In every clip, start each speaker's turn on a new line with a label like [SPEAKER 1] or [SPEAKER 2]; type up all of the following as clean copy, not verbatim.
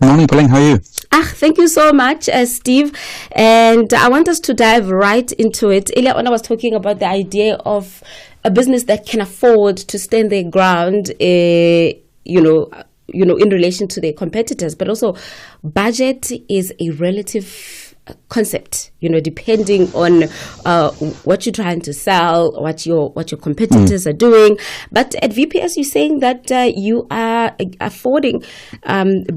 [SPEAKER 1] Morning, Puleng. How are you?
[SPEAKER 2] Thank you so much, Steve. And I want us to dive right into it. Earlier on, I was talking about the idea of a business that can afford to stand their ground, in relation to their competitors. But also, budget is a relative concept, depending on what you're trying to sell, what your competitors are doing. But at VPS, you're saying that you are affording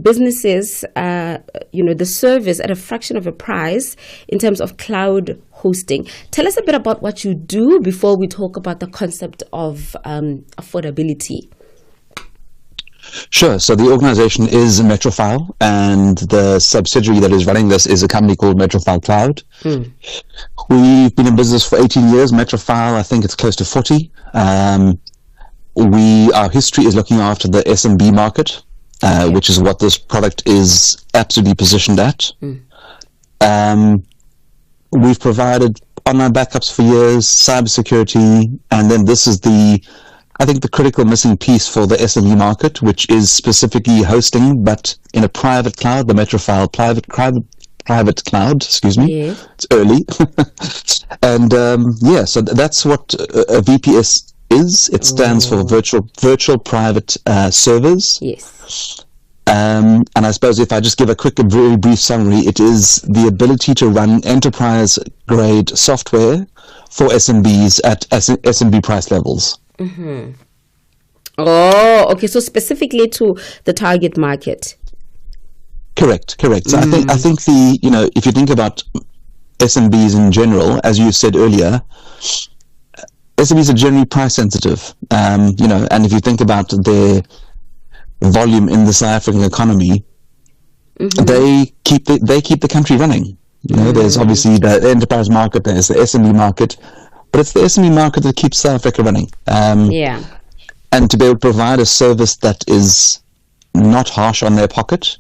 [SPEAKER 2] businesses, the service at a fraction of a price in terms of cloud hosting. Tell us a bit about what you do before we talk about the concept of affordability.
[SPEAKER 1] Sure. So the organization is Metrofile, and the subsidiary that is running this is a company called Metrofile Cloud. We've been in business for 18 years. Metrofile, I think it's close to 40. Our history is looking after the SMB market, which is what this product is absolutely positioned at. We've provided online backups for years, cybersecurity, and then this is the critical missing piece for the SME market, which is specifically hosting, but in a private cloud, the Metrofile private cloud, excuse me.
[SPEAKER 2] Yes.
[SPEAKER 1] It's early. And so that's what a VPS is. It stands for virtual private servers.
[SPEAKER 2] Yes.
[SPEAKER 1] And I suppose if I just give a quick and very brief summary, it is the ability to run enterprise-grade software for SMBs at SMB price levels.
[SPEAKER 2] Mm-hmm. Oh, okay. So specifically to the target market.
[SPEAKER 1] Correct. So I think if you think about SMBs in general, as you said earlier, SMBs are generally price sensitive. And if you think about their volume in the South African economy, they keep the country running. There's obviously the enterprise market, there's the SME market, but it's the SME market that keeps South Africa running. And to be able to provide a service that is not harsh on their pocket,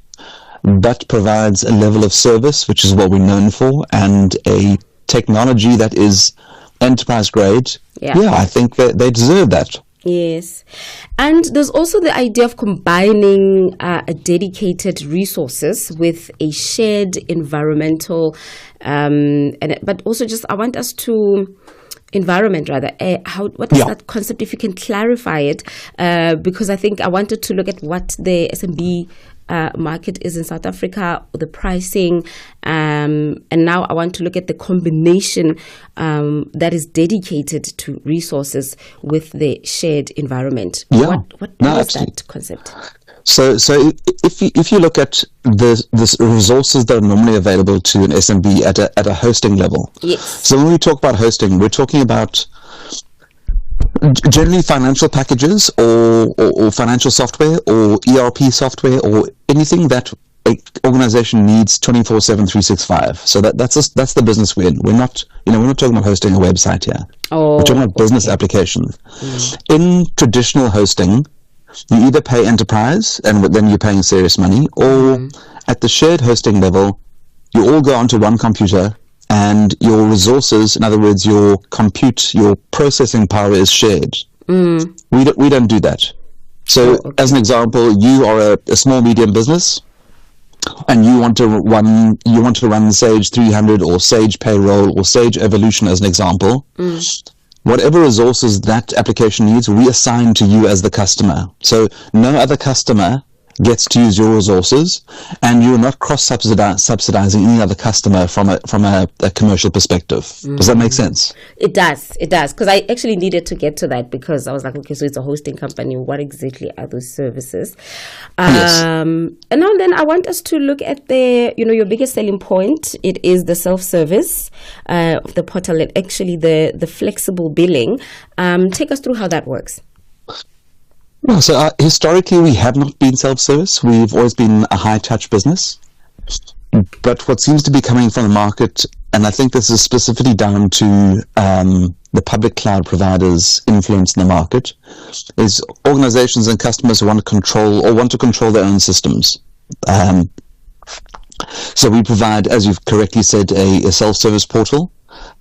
[SPEAKER 1] but provides a level of service, which is what we're known for, and a technology that is enterprise grade, I think that they deserve that.
[SPEAKER 2] Yes. And there's also the idea of combining dedicated resources with a shared environmental, but also I want us to... environment rather. What is that concept, if you can clarify it? Because I think I wanted to look at what the SMB market is in South Africa, the pricing, and now I want to look at the combination that is dedicated to resources with the shared environment. What is that concept?
[SPEAKER 1] So if you look at the resources that are normally available to an SMB at a hosting level.
[SPEAKER 2] Yes.
[SPEAKER 1] So when we talk about hosting, we're talking about generally financial packages or financial software or ERP software or anything that an organization needs 24/7, 365. So that's the business we're in. We're not talking about hosting a website here. We're talking about business applications. In traditional hosting, you either pay enterprise, and then you're paying serious money, or at the shared hosting level, you all go onto one computer, and your resources, in other words, your compute, your processing power is shared. We don't do that. So, as an example, you are a small medium business, and you want to run Sage 300 or Sage Payroll or Sage Evolution as an example. Whatever resources that application needs, we assign to you as the customer. So no other customer gets to use your resources, and you're not cross-subsidizing any other customer from a commercial perspective. Does that make sense?
[SPEAKER 2] It does, because I actually needed to get to that, because I was like, okay, so it's a hosting company. What exactly are those services?
[SPEAKER 1] Yes.
[SPEAKER 2] And now then I want us to look at your biggest selling point. It is the self-service of the portal, and actually the flexible billing. Take us through how that works.
[SPEAKER 1] Well, so historically, we have not been self-service. We've always been a high-touch business. But what seems to be coming from the market, and I think this is specifically down to the public cloud providers' influence in the market, is organizations and customers who want to control their own systems. So we provide, as you've correctly said, a self-service portal.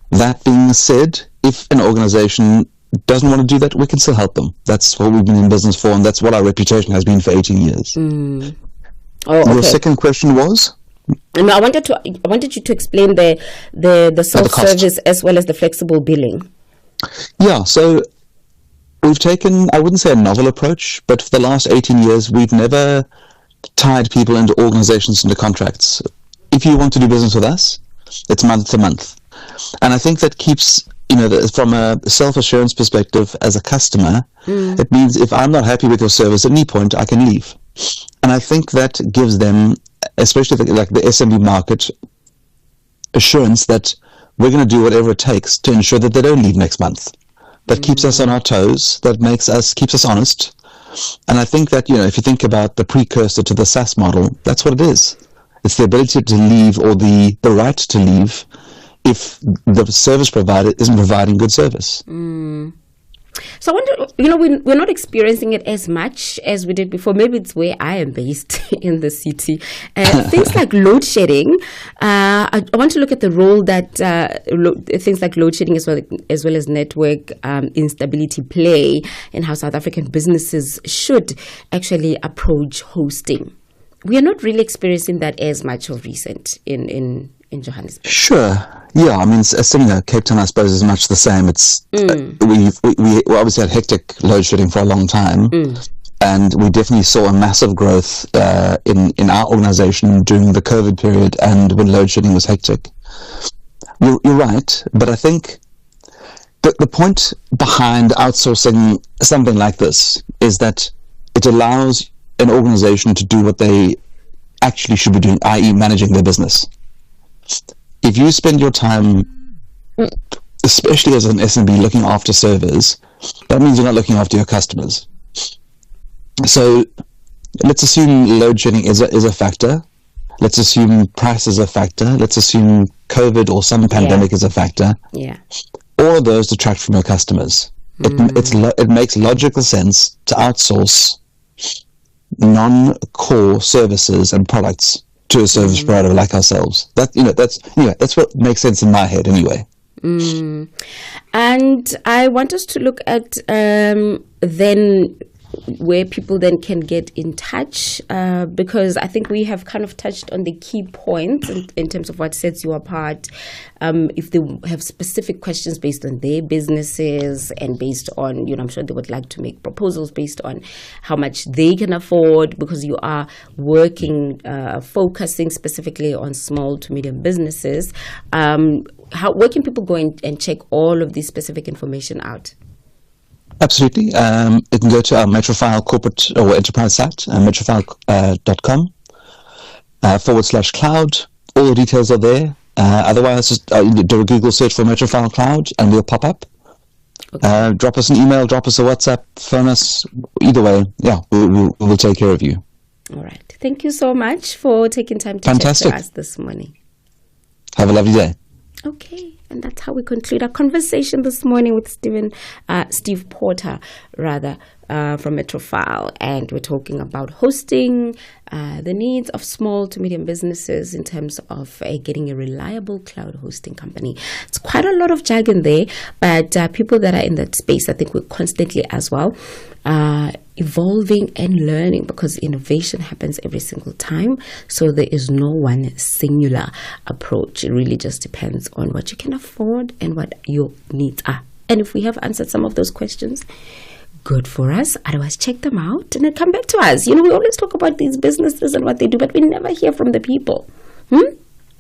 [SPEAKER 1] That being said, if an organization doesn't want to do that, we can still help them. That's what we've been in business for, and that's what our reputation has been for 18 years.
[SPEAKER 2] Oh, okay.
[SPEAKER 1] Your second question was?
[SPEAKER 2] No, I wanted you to explain the self-service as well as the flexible billing.
[SPEAKER 1] Yeah, so we've taken, I wouldn't say a novel approach, but for the last 18 years, we've never tied people into organizations, into contracts. If you want to do business with us, it's month to month. And I think that keeps, from a self-assurance perspective as a customer, it means if I'm not happy with your service at any point, I can leave. And I think that gives them, especially like the SMB market, assurance that we're going to do whatever it takes to ensure that they don't leave next month. That keeps us on our toes, that keeps us honest. And I think that, if you think about the precursor to the SaaS model, that's what it is. It's the ability to leave, or the right to leave, if the service provider isn't providing good service.
[SPEAKER 2] So I wonder, we're not experiencing it as much as we did before. Maybe it's where I am based in the city. Things like load shedding. I want to look at the role that things like load shedding as well as network instability play, and how South African businesses should actually approach hosting. We are not really experiencing that as much of recent in Johannesburg.
[SPEAKER 1] Sure. Yeah, I mean, Cape Town, I suppose, is much the same. It's we obviously had hectic load shedding for a long time, and we definitely saw a massive growth in our organization during the COVID period, and when load shedding was hectic. You're right, but I think the point behind outsourcing something like this is that it allows an organization to do what they actually should be doing, i.e. managing their business. If you spend your time, especially as an SMB, looking after servers, that means you're not looking after your customers. So let's assume load shedding is a factor. Let's assume price is a factor. Let's assume COVID or some pandemic is a factor.
[SPEAKER 2] Yeah.
[SPEAKER 1] All of those detract from your customers. It makes logical sense to outsource non-core services and products to a service provider like ourselves. That's what makes sense in my head anyway.
[SPEAKER 2] And I want us to look at then where people then can get in touch, because I think we have kind of touched on the key points in terms of what sets you apart. If they have specific questions based on their businesses and based on, I'm sure they would like to make proposals based on how much they can afford, because you are focusing specifically on small to medium businesses. Where can people go and check all of this specific information out?
[SPEAKER 1] Absolutely. You can go to our Metrofile corporate or enterprise site, metrofile.com /cloud. All the details are there. Otherwise, just do a Google search for Metrofile Cloud and we'll pop up. Okay. Drop us an email, drop us a WhatsApp, phone us. Either way, we'll take care of you.
[SPEAKER 2] All right. Thank you so much for taking time to chat to us this morning.
[SPEAKER 1] Have a lovely day.
[SPEAKER 2] Okay. And that's how we conclude our conversation this morning with Steve Porter, from Metrofile. And we're talking about hosting, the needs of small to medium businesses in terms of getting a reliable cloud hosting company. It's quite a lot of jargon there, but people that are in that space, I think we're constantly as well evolving and learning, because innovation happens every single time. So there is no one singular approach. It really just depends on what you can afford and what your needs are. And if we have answered some of those questions, good for us. Otherwise, check them out and then come back to us. We always talk about these businesses and what they do, but we never hear from the people.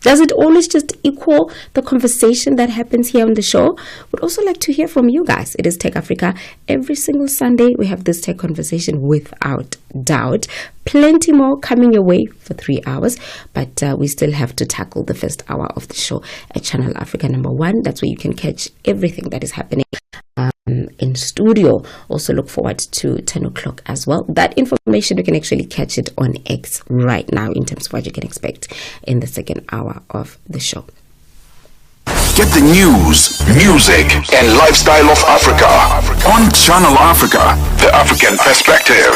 [SPEAKER 2] Does it always just equal the conversation that happens here on the show? We'd also like to hear from you guys. It is Techafrica. Every single Sunday, we have this tech conversation without doubt. Plenty more coming your way for 3 hours, but we still have to tackle the first hour of the show at Channel Africa #1. That's where you can catch everything that is happening in studio. Also look forward to 10 o'clock as well. That information, you can actually catch it on X right now in terms of what you can expect in the second hour of the show.
[SPEAKER 3] Get the news, music, and lifestyle of Africa on Channel Africa, the African perspective.